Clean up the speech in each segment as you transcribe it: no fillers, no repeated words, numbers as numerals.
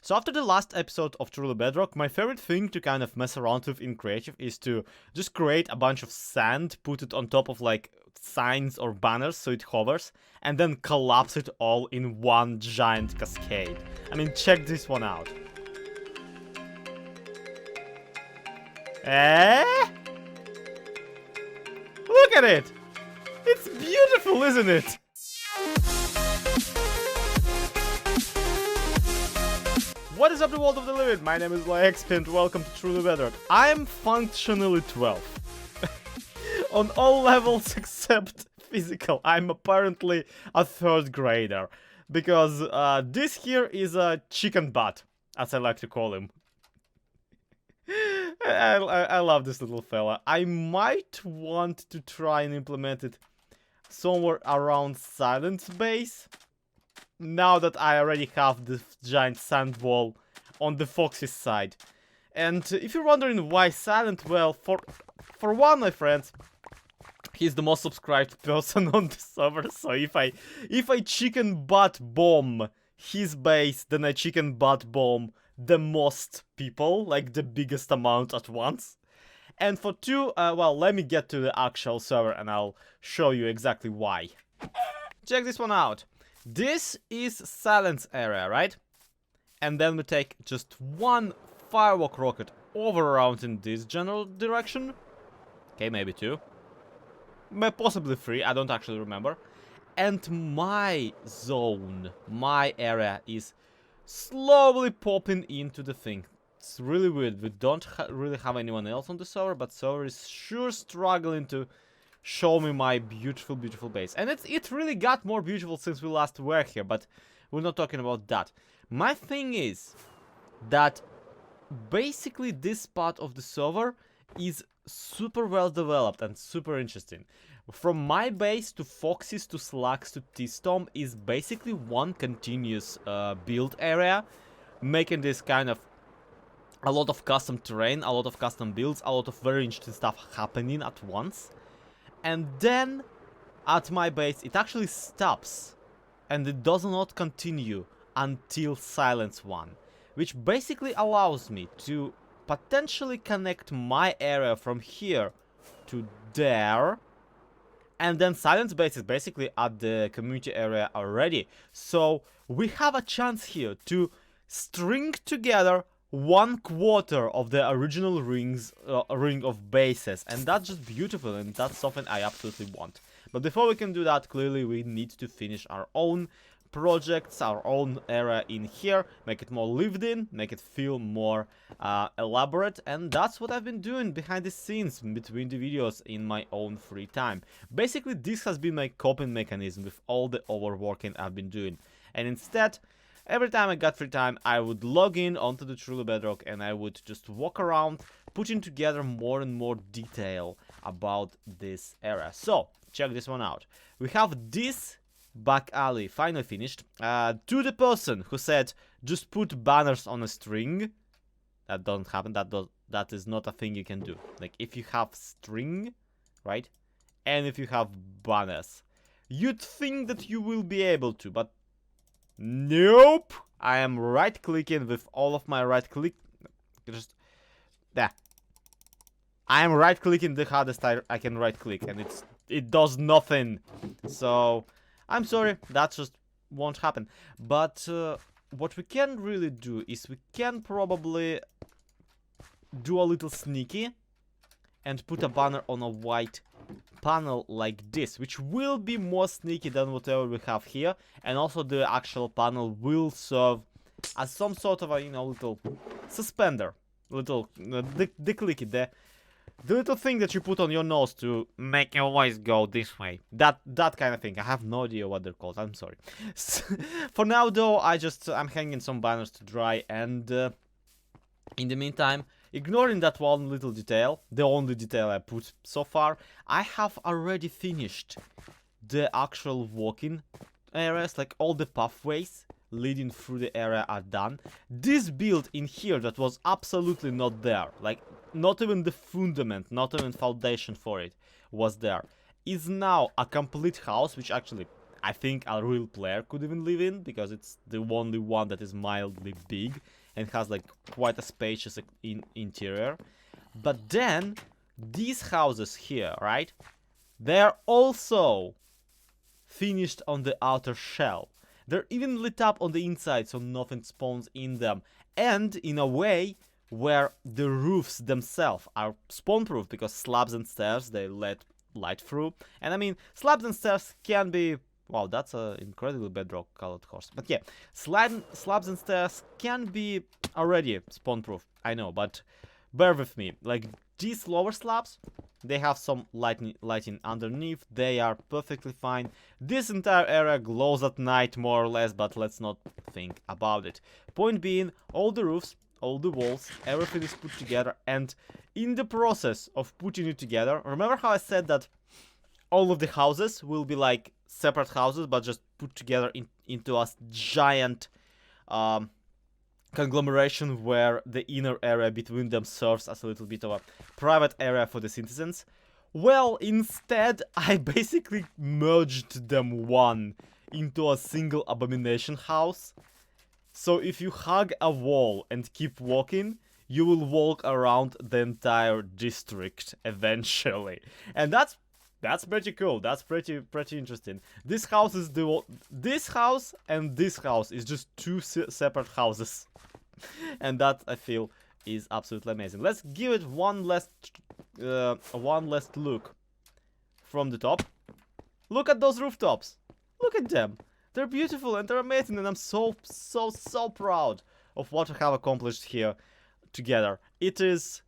So after the last episode of Truly Bedrock, my favorite thing to kind of mess around with in creative is to just create a bunch of sand, put it on top of like signs or banners so it hovers, and then collapse it all in one giant cascade. I mean, check this one out. Look at it! It's beautiful, isn't it? What is up, the world of the living? My name is LyXP and welcome to Truly Bedrock. I am functionally 12. On all levels except physical. I'm apparently a 3rd grader. Because this here is a chicken butt, as I like to call him. I love this little fella. I might want to try and implement it somewhere around Silence Base. Now that I already have this giant sand wall on the Foxy's side. And if you're wondering why Silent, well, for one, my friends, he's the most subscribed person on the server. So if I chicken butt bomb his base, then I chicken butt bomb the most people, like the biggest amount at once. And for two, well, let me get to the actual server and I'll show you exactly why. Check this one out. This is Silence area, right? And then we take just one firework rocket over around in this general direction. Okay, maybe two. Possibly three, I don't actually remember. And my zone, my area is slowly popping into the thing. It's really weird. We don't really have anyone else on the server, but server is sure struggling to show me my beautiful, beautiful base. And it really got more beautiful since we last were here, but we're not talking about that. My thing is that basically this part of the server is super well developed and super interesting. From my base to Foxy's to Slack's to Tizztom is basically one continuous build area, making this kind of a lot of custom terrain, a lot of custom builds, a lot of very interesting stuff happening at once. And then at my base it actually stops and it does not continue until Silence 1, which basically allows me to potentially connect my area from here to there. And then Silence Base is basically at the community area already. So we have a chance here to string together 1/4 of the original ring of bases. And that's just beautiful, and that's something I absolutely want. But before we can do that, clearly we need to finish our own projects, our own area in here, make it more lived in, make it feel more elaborate, and that's what I've been doing behind the scenes between the videos in my own free time. Basically, this has been my coping mechanism with all the overworking I've been doing, and instead, every time I got free time, I would log in onto the Truly Bedrock and I would just walk around, putting together more and more detail about this area. So, check this one out. We have this back alley finally finished. To the person who said just put banners on a string, that doesn't happen. That is not a thing you can do. Like, if you have string, right, and if you have banners, you'd think that you will be able to, but nope. I am right clicking with all of my right click, just there. I am right clicking the hardest I can right click, and it does nothing. So I'm sorry, that just won't happen. But what we can really do is we can probably do a little sneaky and put a banner on a white panel like this, which will be more sneaky than whatever we have here. And also the actual panel will serve as some sort of a, you know, little suspender, little the clicky, the little thing that you put on your nose to make your voice go this way. That kind of thing. I have no idea what they're called. I'm sorry. For now, though, I'm hanging some banners to dry, and in the meantime, ignoring that one little detail, the only detail I put so far, I have already finished the actual walking areas, like all the pathways leading through the area are done. This build in here that was absolutely not there, like not even the fundament, not even foundation for it was there, is now a complete house, which actually I think a real player could even live in, because it's the only one that is mildly big and has like quite a spacious interior. But then these houses here, right? They're also finished on the outer shell. They're even lit up on the inside so nothing spawns in them. And in a way where the roofs themselves are spawn-proof, because slabs and stairs, they let light through. And I mean, slabs and stairs can be... Wow, that's an incredibly bedrock colored horse. But yeah, slabs and stairs can be already spawn-proof, I know, but bear with me. Like, these lower slabs, they have some lighting underneath. They are perfectly fine. This entire area glows at night, more or less, but let's not think about it. Point being, all the roofs, all the walls, everything is put together, and in the process of putting it together, remember how I said that all of the houses will be like separate houses, but just put together into a giant conglomeration where the inner area between them serves as a little bit of a private area for the citizens? Well, instead, I basically merged them one into a single abomination house. So if you hug a wall and keep walking, you will walk around the entire district eventually. And that's pretty cool. That's pretty interesting. This house is this house and this house is just two separate houses. And that, I feel, is absolutely amazing. Let's give it one last look from the top. Look at those rooftops. Look at them. They're beautiful and they're amazing, and I'm so proud of what we have accomplished here together. It is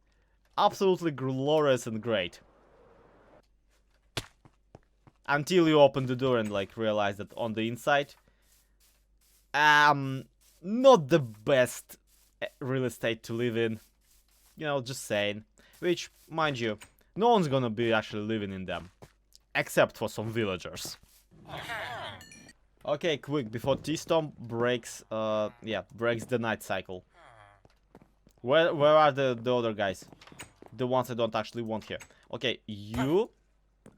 absolutely glorious and great. Until you open the door and like realize that on the inside, not the best real estate to live in. You know, just saying. Which, mind you, no one's gonna be actually living in them. Except for some villagers. Okay, quick, before Tizztom breaks, breaks the night cycle. Where are the other guys? The ones I don't actually want here. Okay, you...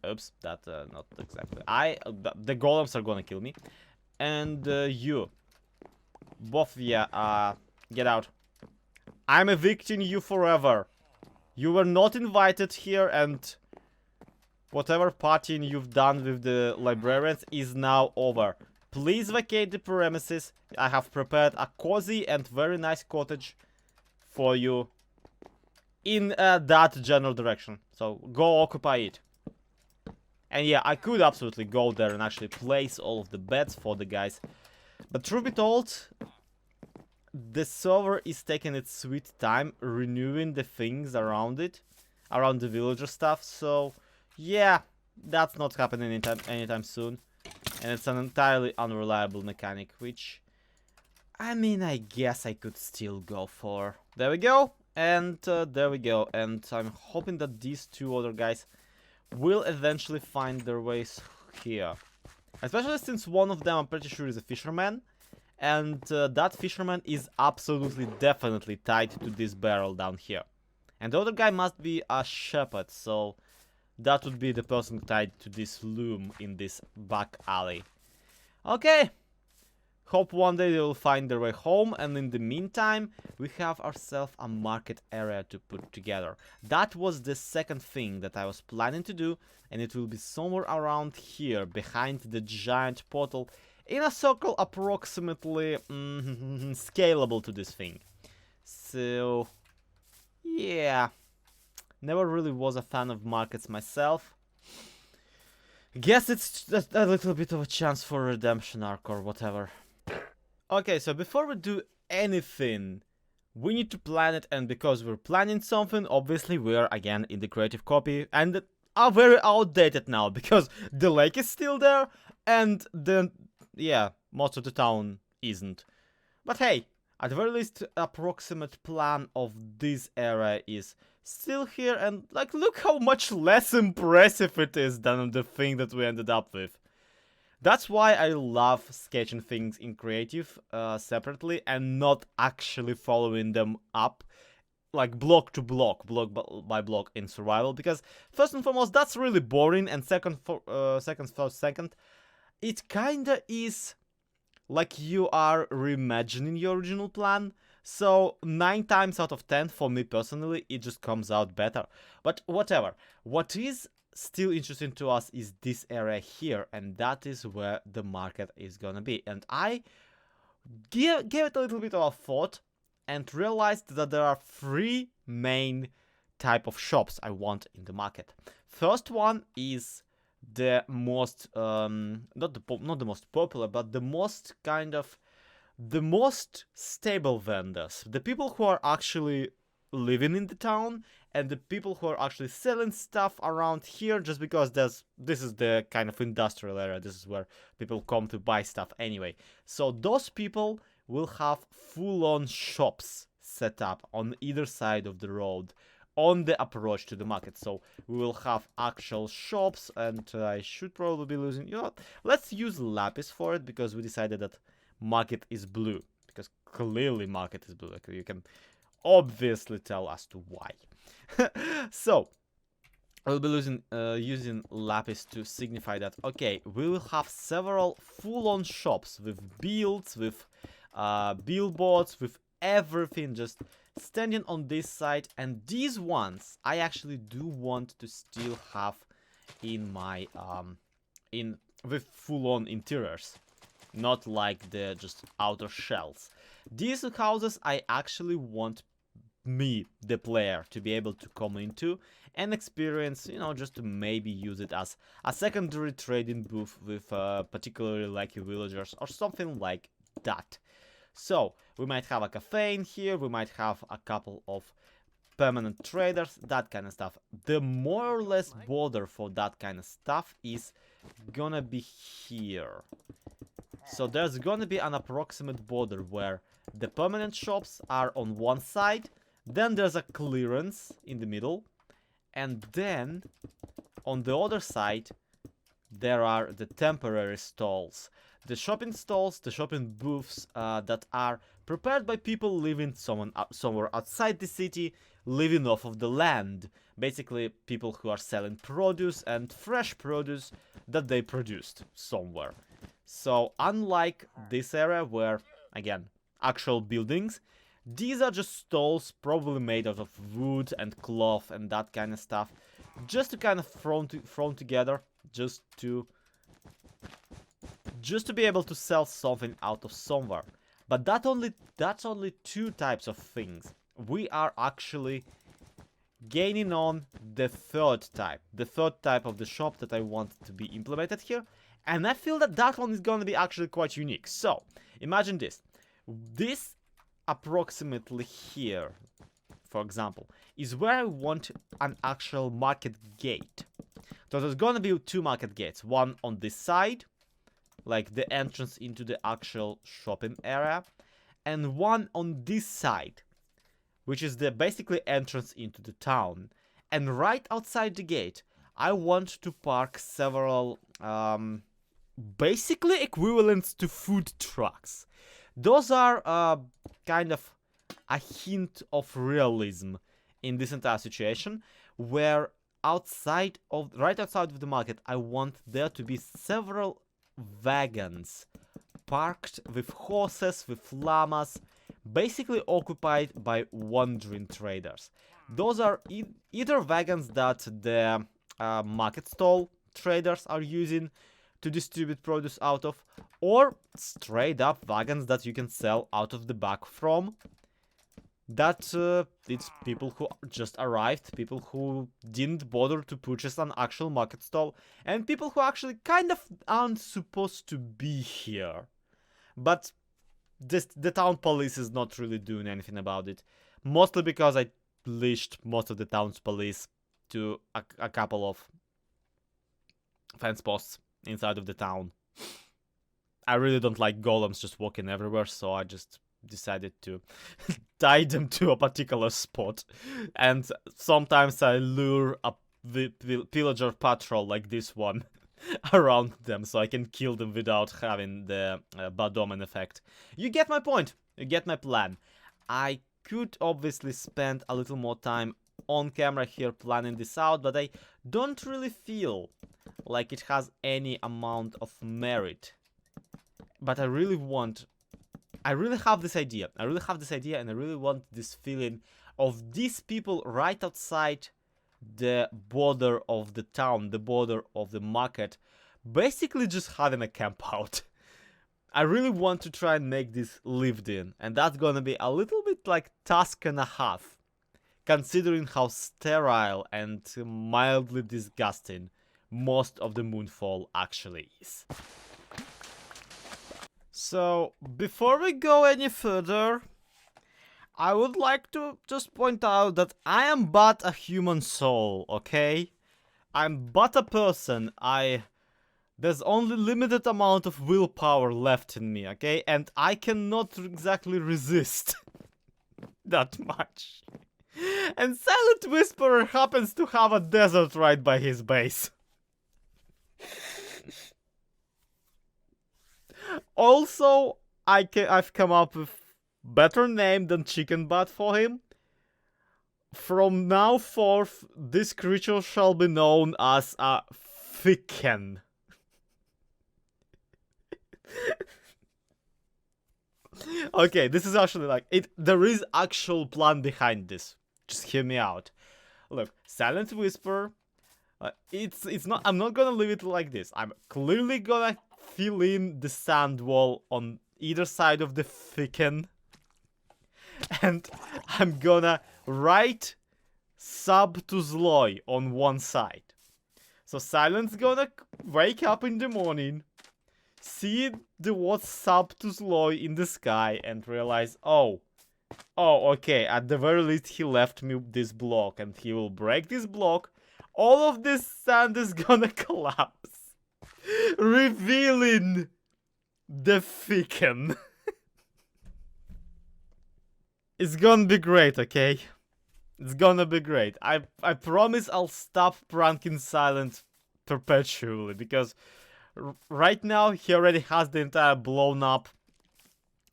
Oops, that, not exactly. The golems are gonna kill me. And, you. Both of you, get out. I'm evicting you forever. You were not invited here, and whatever partying you've done with the librarians is now over. Please vacate the premises. I have prepared a cozy and very nice cottage for you in that general direction. So go occupy it. And yeah, I could absolutely go there and actually place all of the beds for the guys. But truth be told, the server is taking its sweet time renewing the things around it, around the villager stuff. So yeah, that's not happening anytime soon. And it's an entirely unreliable mechanic, which, I mean, I guess I could still go for. There we go, and there we go. And I'm hoping that these two other guys will eventually find their ways here. Especially since one of them, I'm pretty sure, is a fisherman. And that fisherman is absolutely, definitely tied to this barrel down here. And the other guy must be a shepherd, so that would be the person tied to this loom in this back alley. Okay. Hope one day they will find their way home, and in the meantime, we have ourselves a market area to put together. That was the second thing that I was planning to do, and it will be somewhere around here, behind the giant portal, in a circle approximately scalable to this thing. So, yeah. Never really was a fan of markets myself. Guess it's a little bit of a chance for a redemption arc or whatever. Okay, so before we do anything, we need to plan it, and because we're planning something, obviously we're again in the creative copy, and are very outdated now, because the lake is still there, and most of the town isn't. But hey, at the very least, approximate plan of this area is still here, and like, look how much less impressive it is than the thing that we ended up with. That's why I love sketching things in creative separately and not actually following them up like block to block, by block in survival, because first and foremost that's really boring, and second, it kinda is like you are reimagining your original plan. So 9 times out of 10 for me personally, it just comes out better. But whatever. What is still interesting to us is this area here, and that is where the market is gonna be. And I gave it a little bit of a thought and realized that there are 3 main type of shops I want in the market. First one is the most not the most popular, but the most kind of the most stable vendors, the people who are actually living in the town, and the people who are actually selling stuff around here, just because this is the kind of industrial area, this is where people come to buy stuff anyway. So those people will have full-on shops set up on either side of the road on the approach to the market. So we will have actual shops, and I should probably be losing, you know what, let's use lapis for it, because we decided that market is blue, because clearly market is blue. Like, you can obviously tell as to why. So I'll be using lapis to signify that, okay, we will have several full-on shops with builds, with billboards, with everything just standing on this side. And these ones I actually do want to still have in my with full-on interiors, not like the just outer shells. These houses I actually want me, the player, to be able to come into and experience, you know, just to maybe use it as a secondary trading booth with particularly lucky villagers or something like that. So we might have a cafe in here, we might have a couple of permanent traders, that kind of stuff. The more or less border for that kind of stuff is gonna be here. So there's gonna be an approximate border where the permanent shops are on one side, then there's a clearance in the middle, and then on the other side there are the temporary stalls. The shopping stalls, the shopping booths that are prepared by people living somewhere outside the city, living off of the land. Basically, people who are selling produce and fresh produce that they produced somewhere. So, unlike this area where, again, actual buildings, these are just stalls probably made out of wood and cloth and that kind of stuff, just to kind of thrown together, just to be able to sell something out of somewhere. But that's only 2 types of things. We are actually gaining on the third type of the shop that I want to be implemented here, and I feel that that one is going to be actually quite unique. So imagine this approximately here, for example, is where I want an actual market gate. So there's going to be 2 market gates, one on this side, like the entrance into the actual shopping area, and one on this side, which is the basically entrance into the town. And right outside the gate, I want to park several basically equivalents to food trucks. Those are kind of a hint of realism in this entire situation, where right outside of the market, I want there to be several wagons parked with horses, with llamas, basically occupied by wandering traders. Those are either wagons that the market stall traders are using to distribute produce out of, or straight up wagons that you can sell out of the back from. That it's people who just arrived, people who didn't bother to purchase an actual market stall, and people who actually kind of aren't supposed to be here. But the town police is not really doing anything about it, mostly because I leashed most of the town's police to a couple of fence posts inside of the town. I really don't like golems just walking everywhere, so I just decided to tie them to a particular spot. And sometimes I lure a pillager patrol like this one around them, so I can kill them without having the bad omen effect. You get my point, you get my plan. I could obviously spend a little more time on camera here planning this out, but I don't really feel like it has any amount of merit. But I really have this idea. And I really want this feeling of these people right outside the border of the town, the border of the market, basically just having a camp out. I really want to try and make this lived in, and that's gonna be a little bit like task and a half, considering how sterile and mildly disgusting most of the Moonfall actually is. So, before we go any further, I would like to just point out that I am but a human soul, okay? I'm but a person. There's only limited amount of willpower left in me, okay? And I cannot exactly resist that much. And Silent Whisperer happens to have a desert right by his base. Also, I've come up with better name than Chicken Butt for him. From now forth, this creature shall be known as a Ficken. Okay, this is actually like there is actual plan behind this. Just hear me out. Look, Silent Whisper. It's not. I'm not gonna leave it like this. I'm clearly gonna fill in the sand wall on either side of the Ficken, and I'm gonna write sub to Zloy on one side. So Silent's gonna wake up in the morning, see the word sub to Zloy in the sky, and realize, oh, okay, at the very least he left me this block, and he will break this block. All of this sand is gonna collapse, revealing the Ficken. It's gonna be great, okay? It's gonna be great. I promise I'll stop pranking Silent perpetually, because right now he already has the entire blown up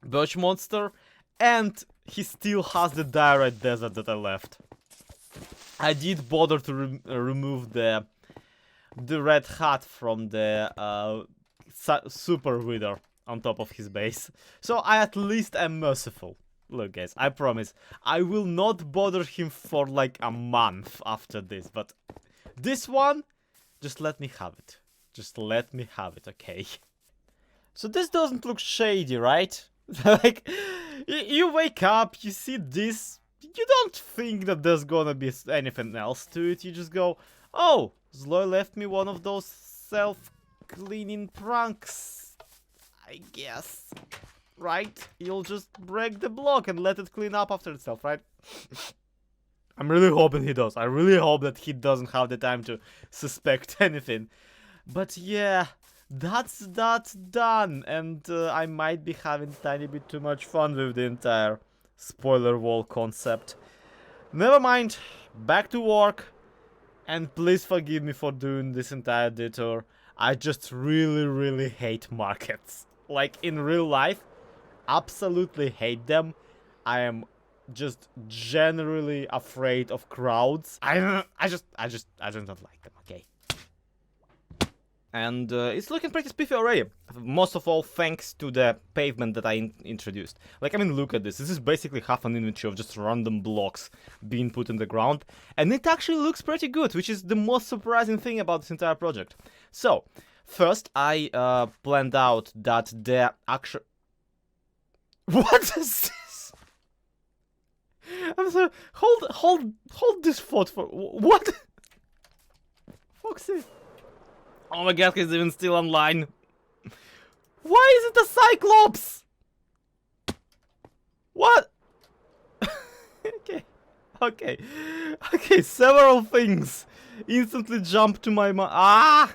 birch monster, and he still has the direct desert that I left. I did bother to remove the red hat from the super wither on top of his base, so I at least am merciful. Look guys, I promise, I will not bother him for like a month after this, but this one, just let me have it. Just let me have it, okay? So this doesn't look shady, right? Like, you wake up, you see this, you don't think that there's gonna be anything else to it, you just go, oh, Zloy left me one of those self-cleaning pranks, I guess. Right? You'll just break the block and let it clean up after itself, right? I'm really hoping he does. I really hope that he doesn't have the time to suspect anything. But yeah, that's done. And I might be having a tiny bit too much fun with the entire spoiler wall concept. Never mind. Back to work. And please forgive me for doing this entire detour. I just really hate markets. Like in real life, absolutely hate them. I am just generally afraid of crowds. I just don't like them, okay? And it's looking pretty spiffy already. Most of all thanks to the pavement that I introduced. Like, I mean, look at this. This is basically half an inventory of just random blocks being put in the ground. And it actually looks pretty good, which is the most surprising thing about this entire project. So, first I planned out that the actual... What is this? I'm sorry. Hold this thought for... What? Foxy. Oh my god, he's even still online. Why is it a Cyclops? What? Okay, several things instantly jump to my mind. Ah!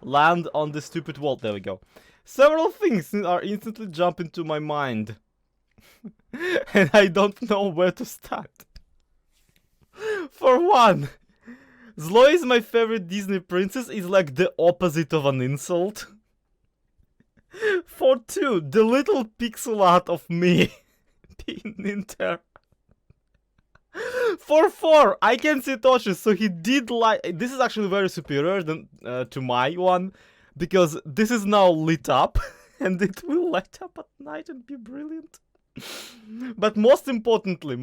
Land on the stupid wall. There we go. Several things are instantly jumping to my mind. And I don't know where to start. For one, Zloy is my favorite Disney princess is like the opposite of an insult. For two, the little pixel art of me being in there For 4, I can see torches, so he did like... This is actually very superior than to my one, because this is now lit up, and it will light up at night and be brilliant. But most importantly,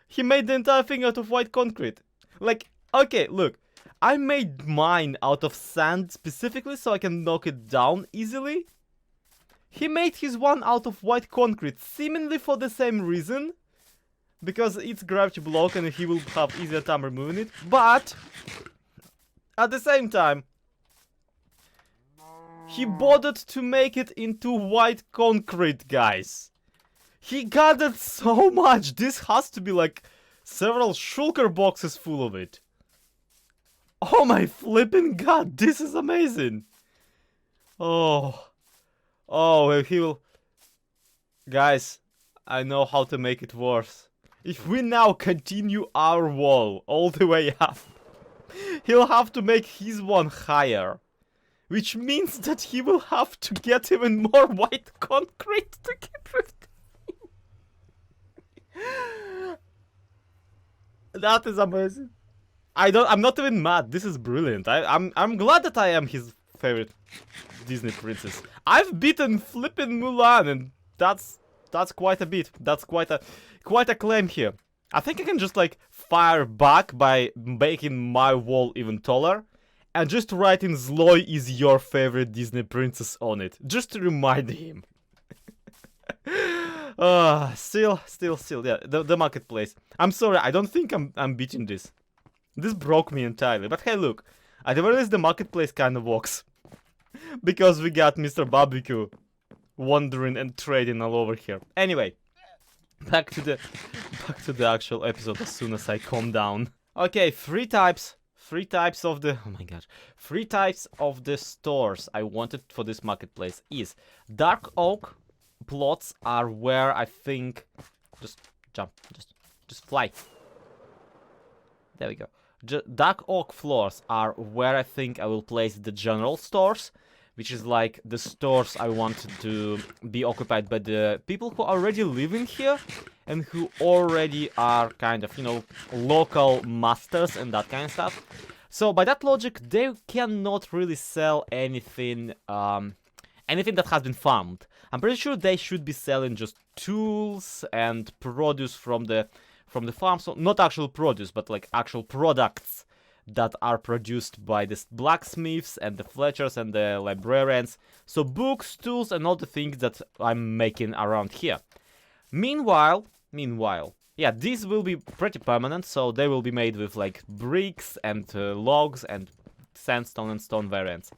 he made the entire thing out of white concrete. Like, okay, look, I made mine out of sand specifically so I can knock it down easily. He made his one out of white concrete, seemingly for the same reason, because it's gravity block and he will have easier time removing it, but at the same time, he bothered to make it into white concrete, guys. He gathered so much. This has to be like several shulker boxes full of it. Oh my flipping god, this is amazing. Oh, he will... Guys, I know how to make it worse. If we now continue our wall all the way up, he'll have to make his one higher. Which means that he will have to get even more white concrete to get rid of. That is amazing. I'm not even mad. This is brilliant. I'm glad that I am his favorite Disney princess. I've beaten flippin' Mulan, and that's quite a bit. That's quite a claim here. I think I can just like fire back by making my wall even taller. And just writing Zloy is your favorite Disney princess on it. Just to remind him. Still, yeah, the marketplace. I'm sorry, I don't think I'm beating this. This broke me entirely. But hey, look, at the very least the marketplace kind of works. Because we got Mr. Barbecue wandering and trading all over here. Anyway, back to the actual episode as soon as I calm down. Okay, three types of the... Oh my god. 3 types of the stores I wanted for this marketplace is... Dark oak plots are where I think... Just jump. Just fly. There we go. Dark oak floors are where I think I will place the general stores. Which is like the stores I want to be occupied by the people who already live in here. And who already are kind of, you know, local masters and that kind of stuff. So by that logic, they cannot really sell anything, anything that has been farmed. I'm pretty sure they should be selling just tools and produce from the farm. So not actual produce, but like actual products that are produced by the blacksmiths and the Fletchers and the librarians. So books, tools, and all the things that I'm making around here. Meanwhile, yeah, these will be pretty permanent, so they will be made with like bricks and logs and sandstone and stone variants.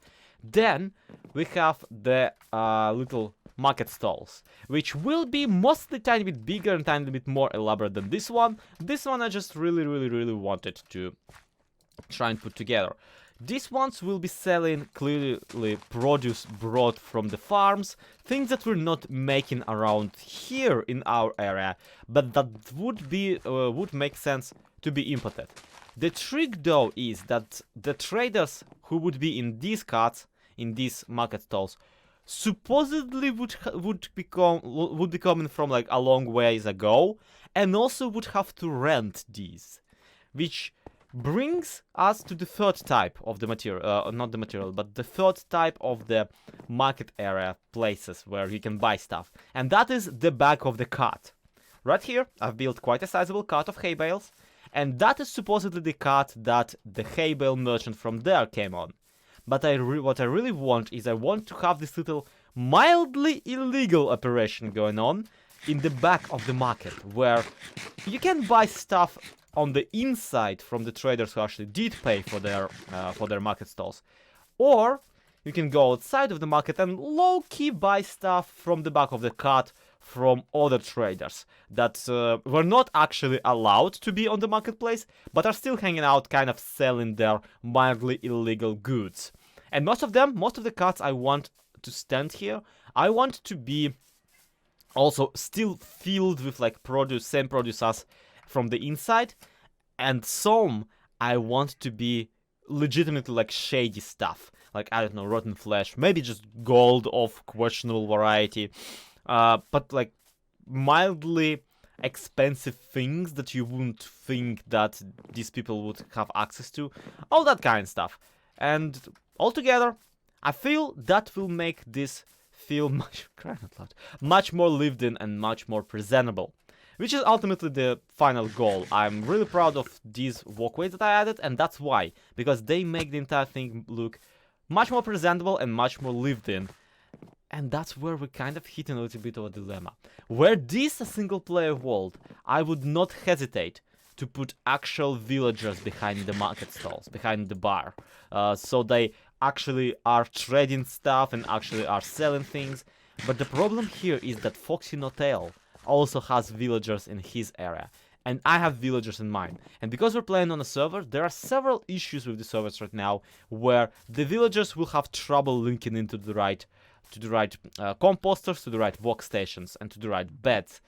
Then we have the little market stalls, which will be mostly tiny bit bigger and tiny bit more elaborate than this one. This one I just really wanted to try and put together. These ones will be selling clearly produce brought from the farms, things that we're not making around here in our area, but that would make sense to be imported. The trick though is that the traders who would be in these carts, in these market stalls, supposedly would be coming from like a long ways ago, and also would have to rent these, which brings us to the third type of the material, not the material, but the third type of the market area places where you can buy stuff. And that is the back of the cart. Right here, I've built quite a sizable cart of hay bales, and that is supposedly the cart that the hay bale merchant from there came on. But what I really want is I want to have this little mildly illegal operation going on in the back of the market, where you can buy stuff on the inside from the traders who actually did pay for their market stalls, or you can go outside of the market and low-key buy stuff from the back of the cart from other traders that were not actually allowed to be on the marketplace, but are still hanging out, kind of selling their mildly illegal goods. And most of the carts I want to stand here, I want to be also still filled with like produce, same produce as from the inside, and some I want to be legitimately like shady stuff, like I don't know, rotten flesh, maybe just gold of questionable variety, but like mildly expensive things that you wouldn't think that these people would have access to, all that kind of stuff. And altogether, I feel that will make this feel much more lived in and much more presentable, which is ultimately the final goal. I'm really proud of these walkways that I added, and that's why, because they make the entire thing look much more presentable and much more lived in. And that's where we kind of hit a little bit of a dilemma. Were this a single player world, I would not hesitate to put actual villagers behind the market stalls, behind the bar, so they actually are trading stuff and actually are selling things. But the problem here is that FoxyNoTail also has villagers in his area, and I have villagers in mine. And because we're playing on a server, there are several issues with the servers right now where the villagers will have trouble linking into the right composters, to the right workstations, and to the right beds.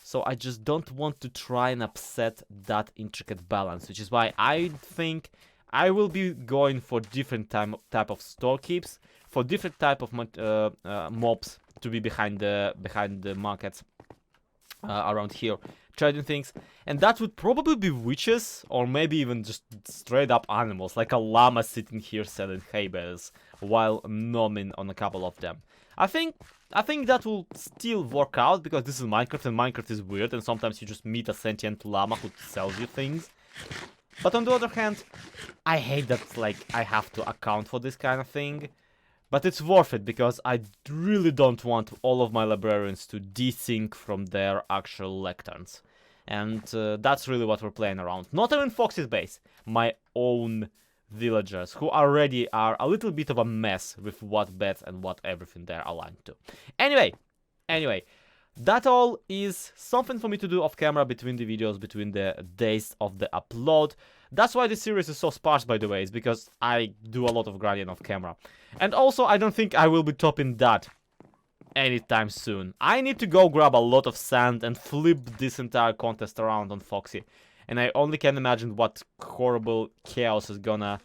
So I just don't want to try and upset that intricate balance, which is why I think I will be going for different type of store keeps, for different type of mobs to be behind the markets around here, trading things. And that would probably be witches, or maybe even just straight up animals, like a llama sitting here selling hay bales while nomming on a couple of them. I think that will still work out, because this is Minecraft, and Minecraft is weird, and sometimes you just meet a sentient llama who sells you things. But on the other hand, I hate that, like, I have to account for this kind of thing. But it's worth it, because I really don't want all of my librarians to desync from their actual lecterns. And that's really what we're playing around. Not even Foxy's base, my own villagers, who already are a little bit of a mess with what beds and what everything they're aligned to. Anyway, that all is something for me to do off camera between the videos, between the days of the upload. That's why this series is so sparse, by the way, is because I do a lot of grinding off camera. And also, I don't think I will be topping that anytime soon. I need to go grab a lot of sand and flip this entire contest around on Foxy. And I only can imagine what horrible chaos is gonna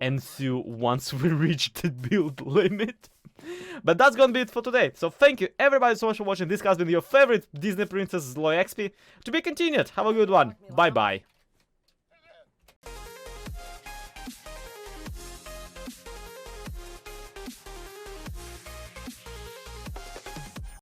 ensue once we reach the build limit. But that's gonna be it for today. So thank you everybody so much for watching. This has been your favorite Disney Princess LoyXP. To be continued. Have a good one. Bye bye.